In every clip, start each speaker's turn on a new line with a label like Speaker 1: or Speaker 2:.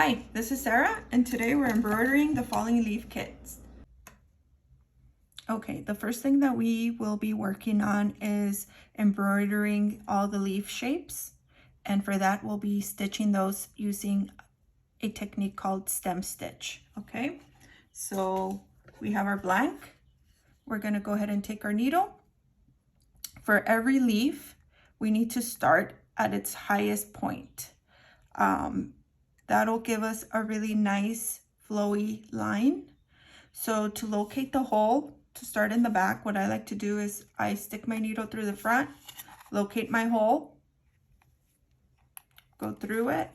Speaker 1: Hi, this is Sarah, and today we're embroidering the falling leaf kits. Okay, the first thing that we will be working on is embroidering all the leaf shapes. And for that, we'll be stitching those using a technique called stem stitch. Okay, so we have our blank. We're gonna go ahead and take our needle. For every leaf, we need to start at its highest point. That'll give us a really nice flowy line. So to locate the hole, to start in the back, what I like to do is I stick my needle through the front, locate my hole, go through it,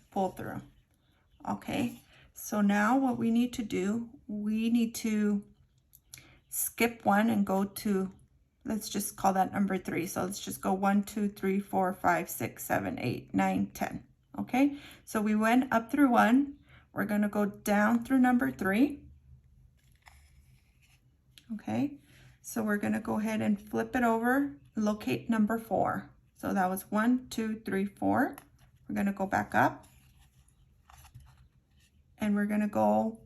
Speaker 1: pull through. Okay, so now what we need to do, we need to skip one and go to, let's just call that number 3. So let's just go 1, 2, 3, 4, 5, 6, 7, 8, 9, 10. Okay, so we went up through 1. We're going to go down through number 3. Okay, so we're going to go ahead and flip it over, locate number 4. So that was 1, 2, 3, 4. We're going to go back up and we're going to go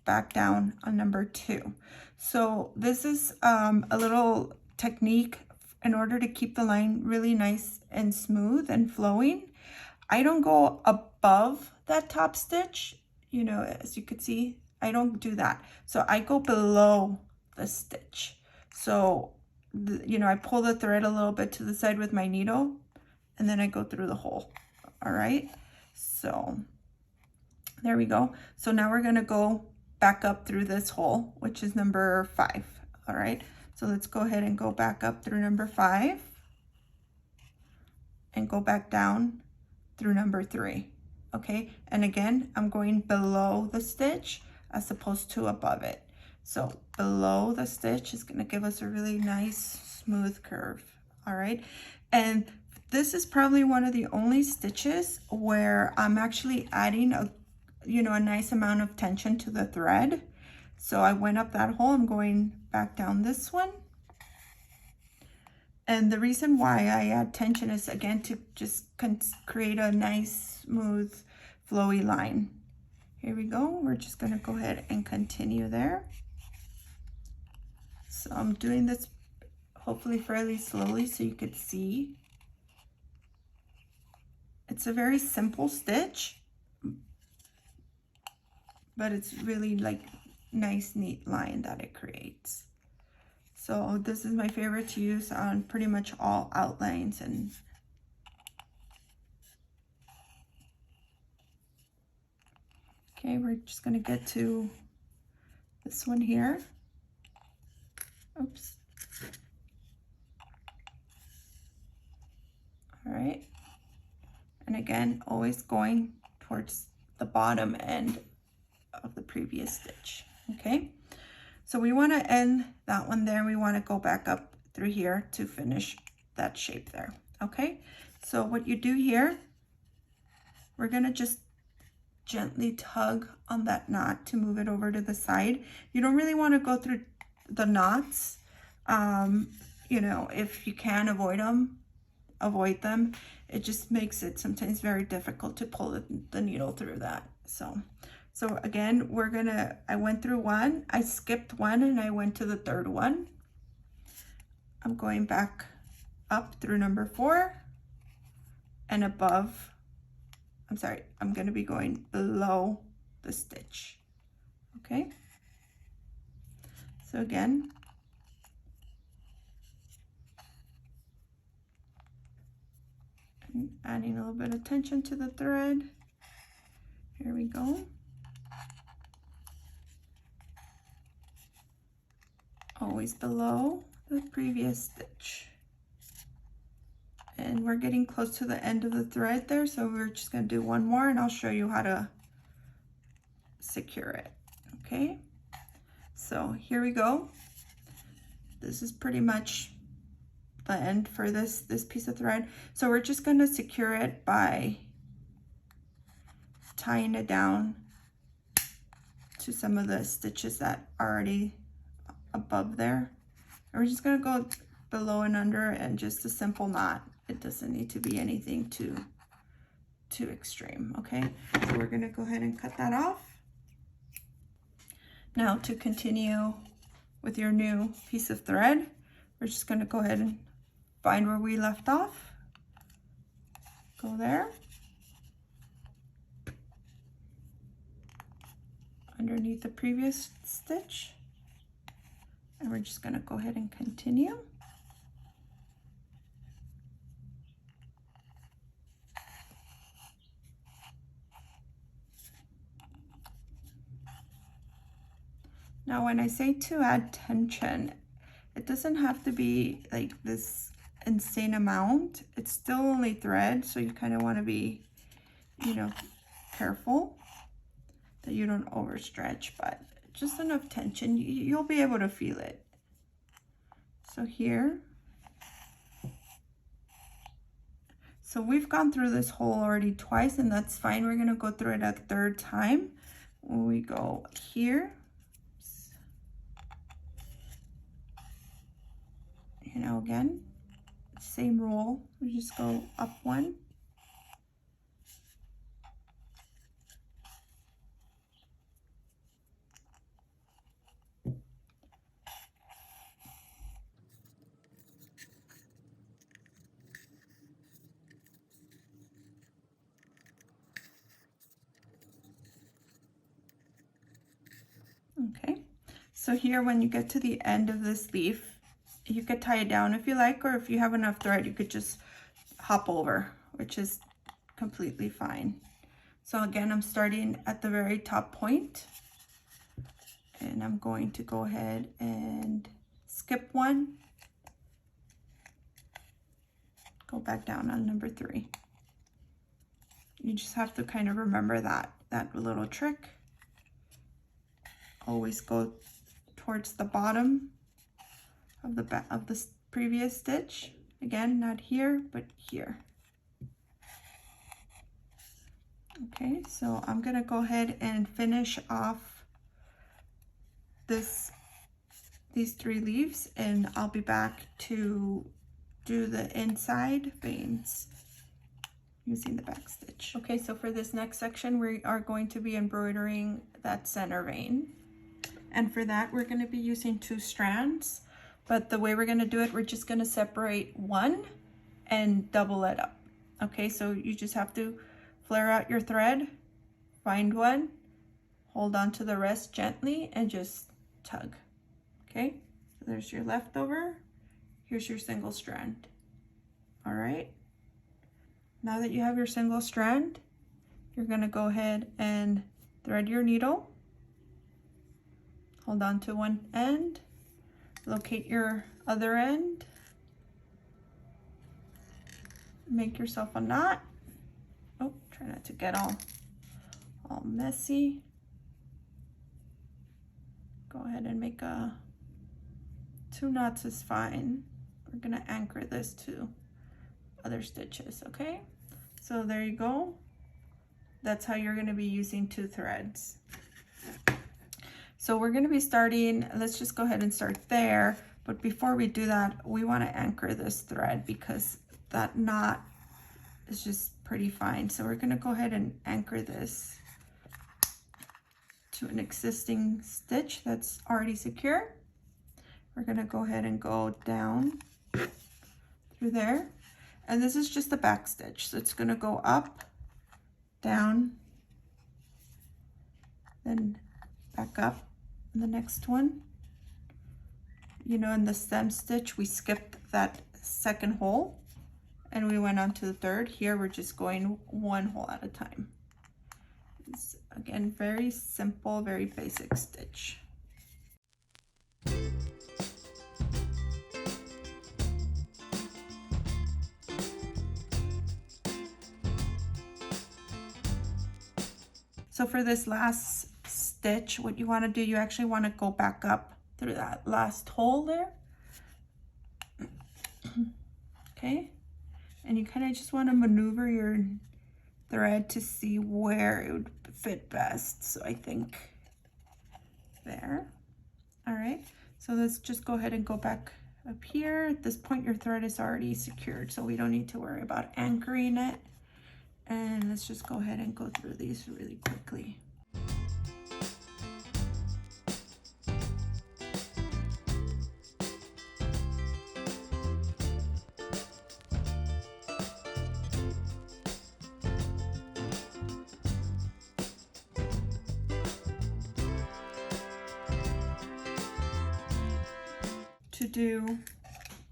Speaker 1: back down on number 2. So this is a little technique in order to keep the line really nice and smooth and flowing. I don't go above that top stitch, you know, as you could see, I don't do that. So I go below the stitch. So, you know, I pull the thread a little bit to the side with my needle and then I go through the hole. All right. So there we go. So now we're going to go back up through this hole, which is number 5. All right. So let's go ahead and go back up through number 5 and go back down through number 3. Okay, and again, I'm going below the stitch as opposed to above it. So below the stitch is going to give us a really nice smooth curve. All right, and this is probably one of the only stitches where I'm actually adding a nice amount of tension to the thread. So I went up that hole, I'm going back down this one. And the reason why I add tension is, again, to just create a nice, smooth, flowy line. Here we go. We're just going to go ahead and continue there. So I'm doing this hopefully fairly slowly so you could see. It's a very simple stitch, but it's really like nice, neat line that it creates. So this is my favorite to use on pretty much all outlines. And okay, we're just going to get to this one here. Oops. All right. And again, always going towards the bottom end of the previous stitch. Okay. So we want to end that one there. We want to go back up through here to finish that shape there. Okay. So what you do here, we're going to just gently tug on that knot to move it over to the side. You don't really want to go through the knots. You know, if you can avoid them. It just makes it sometimes very difficult to pull the needle through that. So again, I went through 1, I skipped 1, and I went to the 3rd one. I'm going back up through number 4 and above. I'm sorry, I'm going to be going below the stitch. Okay. So again, I'm adding a little bit of tension to the thread. Here we go. Always below the previous stitch. And we're getting close to the end of the thread there, so we're just going to do one more and I'll show you how to secure it. Okay, so here we go. This is pretty much the end for this piece of thread. So we're just going to secure it by tying it down to some of the stitches that are already above there. And we're just going to go below and under and just a simple knot. It doesn't need to be anything too too extreme, okay? So we're gonna go ahead and cut that off. Now to continue with your new piece of thread, we're just gonna go ahead and find where we left off. Go there. Underneath the previous stitch. And we're just gonna go ahead and continue. Now, when I say to add tension, it doesn't have to be like this insane amount. It's still only thread, so you kind of want to be, you know, careful that you don't overstretch, but just enough tension, you'll be able to feel it. So here, so we've gone through this hole already twice, and that's fine. We're gonna go through it a third time. When we go here, you know, again, same rule, we just go up one. Okay, so here when you get to the end of this leaf, you could tie it down if you like, or if you have enough thread, you could just hop over, which is completely fine. So again, I'm starting at the very top point, and I'm going to go ahead and skip one, go back down on number 3. You just have to kind of remember that little trick. Always go towards the bottom of the previous stitch. Again, not here, but here. Okay, so I'm gonna go ahead and finish off these 3 leaves, and I'll be back to do the inside veins using the back stitch. Okay, so for this next section, we are going to be embroidering that center vein. And for that, we're going to be using 2 strands, but the way we're going to do it, we're just going to separate one and double it up. Okay, so you just have to flare out your thread, find one, hold on to the rest gently, and just tug. Okay, so there's your leftover. Here's your single strand. All right, now that you have your single strand, you're going to go ahead and thread your needle. Hold on to one end, locate your other end, make yourself a knot. Oh, try not to get all messy. Go ahead and make 2 knots is fine. We're gonna anchor this to other stitches, okay? So there you go. That's how you're gonna be using 2 threads. So we're going to be starting, let's just go ahead and start there. But before we do that, we want to anchor this thread because that knot is just pretty fine. So we're going to go ahead and anchor this to an existing stitch that's already secure. We're going to go ahead and go down through there. And this is just the back stitch. So it's going to go up, down, then back up. The next one, you know, in the stem stitch we skipped that second hole and we went on to the third. Here we're just going 1 hole at a time. It's, again, very simple, very basic stitch. So for this last stitch, what you want to do, you actually want to go back up through that last hole there. Okay, and you kind of just want to maneuver your thread to see where it would fit best. So I think there. All right, so let's just go ahead and go back up here. At this point your thread is already secured, so we don't need to worry about anchoring it. And let's just go ahead and go through these really quickly. To do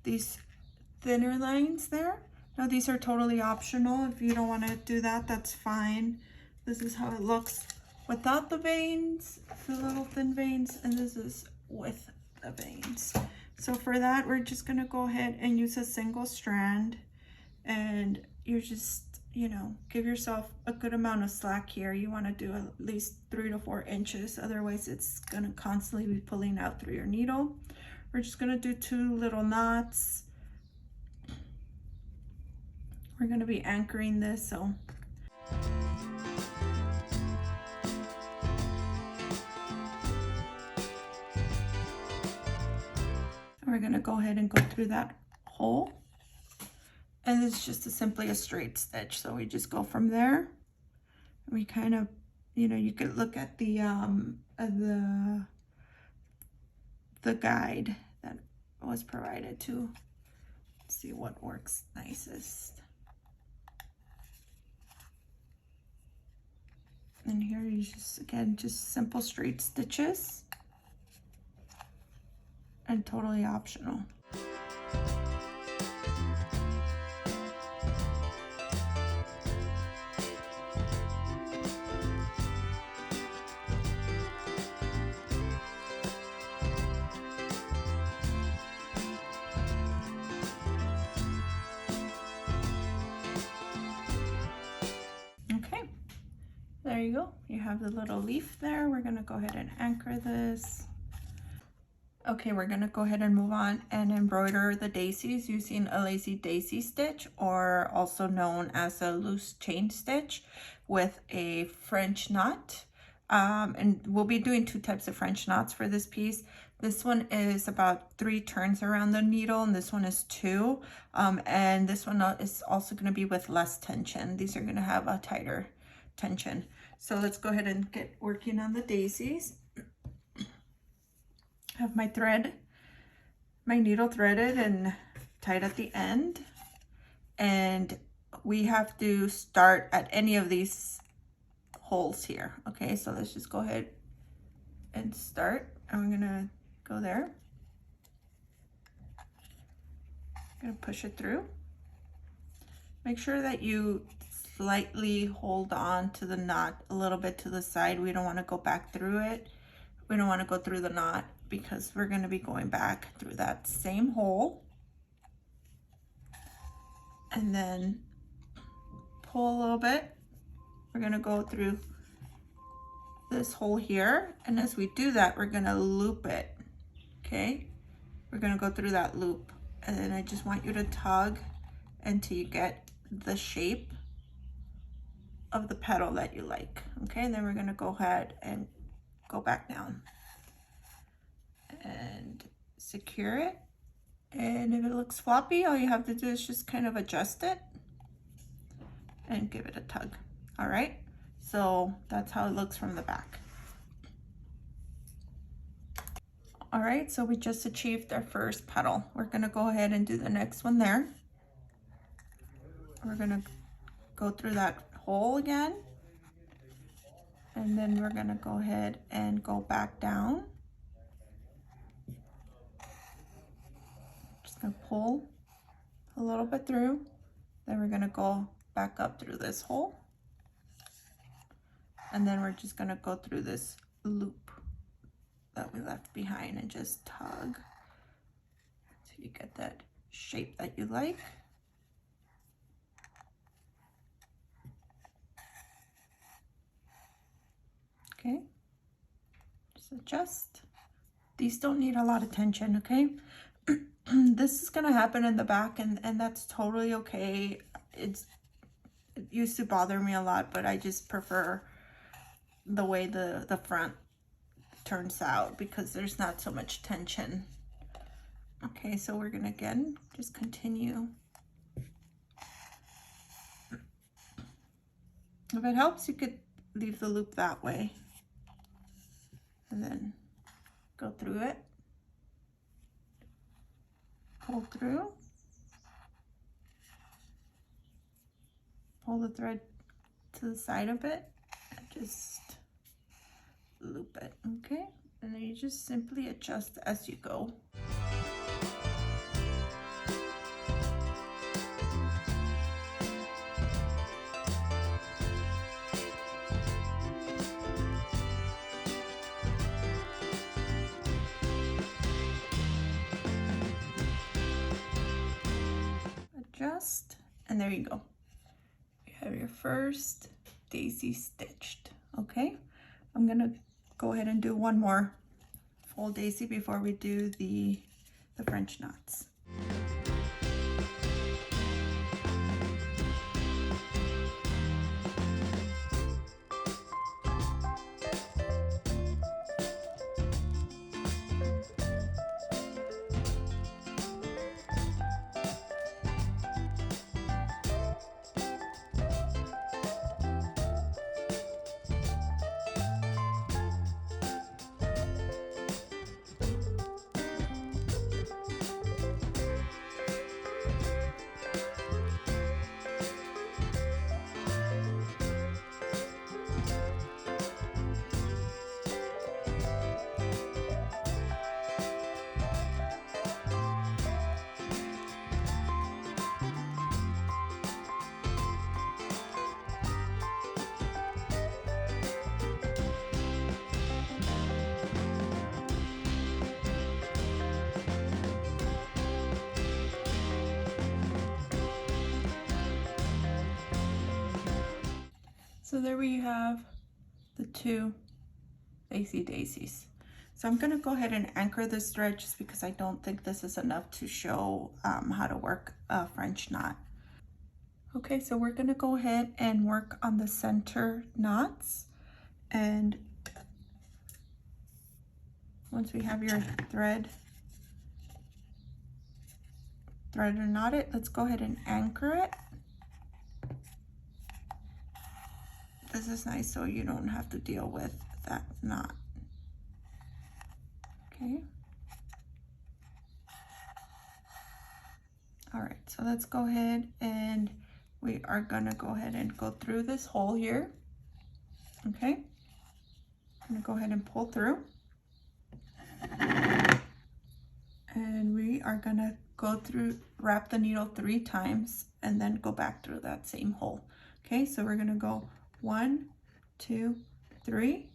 Speaker 1: these thinner lines there. Now these are totally optional. If you don't want to do that, that's fine. This is how it looks without the veins, the little thin veins, and this is with the veins. So for that, we're just going to go ahead and use a single strand, and you're just, you know, give yourself a good amount of slack here. You want to do at least 3 to 4 inches, otherwise it's going to constantly be pulling out through your needle. We're just going to do 2 little knots. We're going to be anchoring this, so we're going to go ahead and go through that hole, and it's just simply a straight stitch. So we just go from there. We kind of, you know, you could look at the guide that was provided to see what works nicest. And here you just, again, just simple straight stitches and totally optional. There you go. You have the little leaf there. We're going to go ahead and anchor this. Okay, we're going to go ahead and move on and embroider the daisies using a lazy daisy stitch, or also known as a loose chain stitch, with a French knot. And we'll be doing 2 types of French knots for this piece. This one is about 3 turns around the needle, and this one is 2. And this one is also going to be with less tension. These are going to have a tighter tension. So let's go ahead and get working on the daisies. I have my thread, my needle threaded and tied at the end, and we have to start at any of these holes here. Okay, so let's just go ahead and start, and we're gonna go there. I'm gonna push it through. Make sure that you slightly hold on to the knot a little bit to the side. We don't want to go back through it. We don't want to go through the knot because we're going to be going back through that same hole. And then pull a little bit. We're going to go through this hole here, and as we do that, we're going to loop it. Okay, we're going to go through that loop, and then I just want you to tug until you get the shape of the petal that you like. Okay, and then we're going to go ahead and go back down and secure it. And if it looks floppy, all you have to do is just kind of adjust it and give it a tug. All right, so that's how it looks from the back. All right, so we just achieved our first petal. We're going to go ahead and do the next one there. We're going to go through that hole again, and then we're going to go ahead and go back down. Just going to pull a little bit through, then we're going to go back up through this hole, and then we're just going to go through this loop that we left behind and just tug so you get that shape that you like. Okay, just adjust. These don't need a lot of tension, okay? This is gonna happen in the back, and that's totally okay. It used to bother me a lot, but I just prefer the way the front turns out because there's not so much tension. Okay, so we're gonna again just continue If it helps, you could leave the loop that way and then go through it, pull through, pull the thread to the side of it, and just loop it, okay? And then you just simply adjust as you go. Adjust, and there you go. You have your first daisy stitched, okay? I'm gonna go ahead and do one more full daisy before we do the French knots. So there we have the two lacy daisies. So I'm gonna go ahead and anchor this thread just because I don't think this is enough to show how to work a French knot. Okay, so we're gonna go ahead and work on the center knots. And once we have your thread or knotted, let's go ahead and anchor it. This is nice so you don't have to deal with that knot. Okay. All right, so let's go ahead and we are gonna go ahead and go through this hole here. Okay. I'm gonna go ahead and pull through. And we are gonna go through, wrap the needle 3 times and then go back through that same hole. Okay, so we're gonna go 1, 2, 3,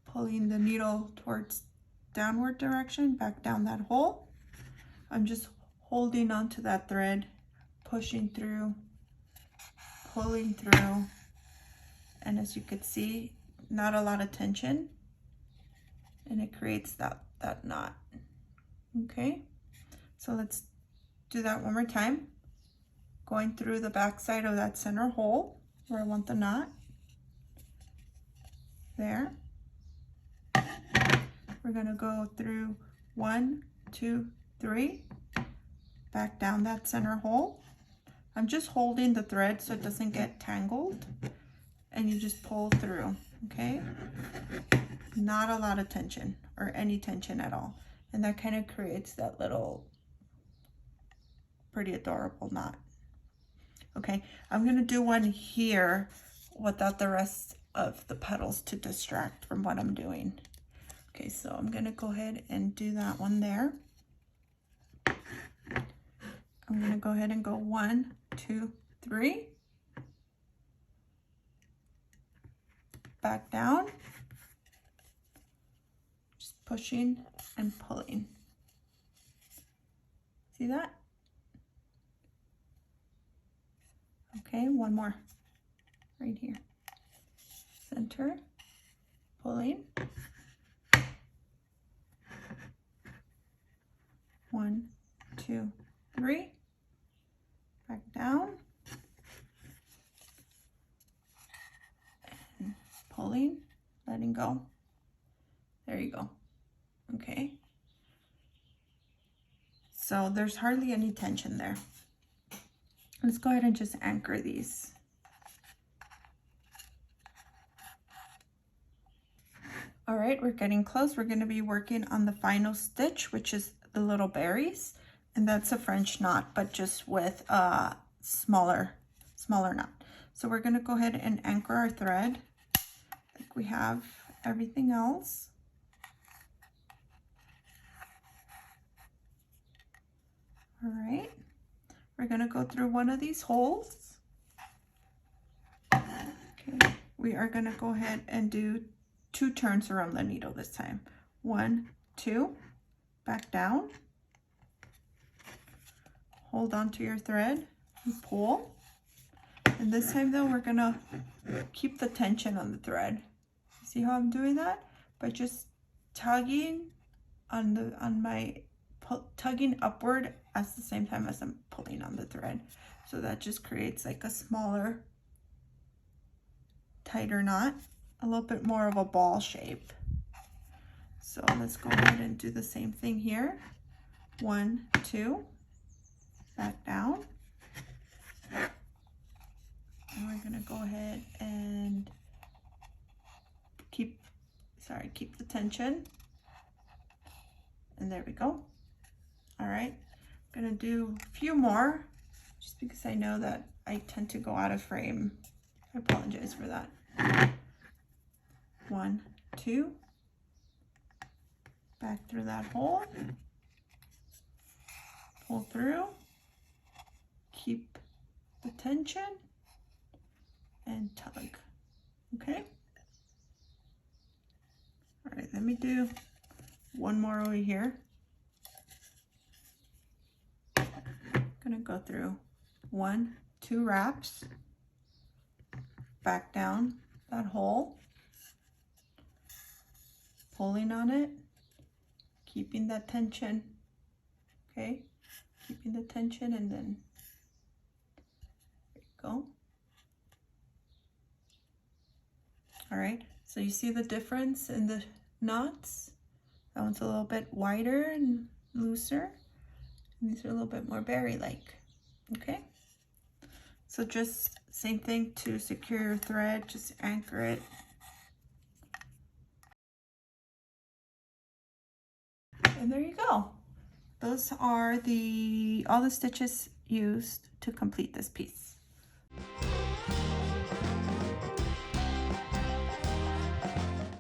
Speaker 1: pulling the needle towards downward direction, back down that hole. I'm just holding onto that thread, pushing through, pulling through, and as you could see, not a lot of tension, and it creates that knot. Okay, so let's do that one more time, going through the back side of that center hole where I want the knot. There. We're gonna go through 1, 2, 3, back down that center hole. I'm just holding the thread so it doesn't get tangled, and you just pull through, okay? Not a lot of tension or any tension at all. And that kind of creates that little pretty adorable knot. Okay, I'm gonna do one here without the rest of the petals to distract from what I'm doing. Okay, so I'm gonna go ahead and do that one there. I'm gonna go ahead and go 1, 2, 3. Back down. Just pushing and pulling. See that? Okay, one more right here. Center, pulling. 1, 2, 3. Back down. And pulling, letting go. There you go. Okay. So there's hardly any tension there. Let's go ahead and just anchor these. right, we're getting close. We're going to be working on the final stitch, which is the little berries, and that's a French knot, but just with a smaller knot. So we're going to go ahead and anchor our thread like we have everything else. All right, we're going to go through one of these holes. Okay, we are going to go ahead and do 2 turns around the needle this time. 1, 2, back down, hold on to your thread and pull. And this time though, we're gonna keep the tension on the thread. See how I'm doing that? By just tugging tugging upward at the same time as I'm pulling on the thread. So that just creates like a smaller, tighter knot, a little bit more of a ball shape. So let's go ahead and do the same thing here. 1, 2, back down. And we're gonna go ahead and keep the tension. And there we go. All right, I'm gonna do a few more just because I know that I tend to go out of frame. I apologize for that. 1, 2, back through that hole, pull through, keep the tension, and tug. Okay. All right, let me do one more over here. Gonna go through 1, 2 wraps, back down that hole, pulling on it, keeping that tension. Okay, keeping the tension, and then there you go. All right, so you see the difference in the knots? That one's a little bit wider and looser, and these are a little bit more berry-like. Okay, so just same thing to secure your thread, just anchor it. And there you go. Those are all the stitches used to complete this piece.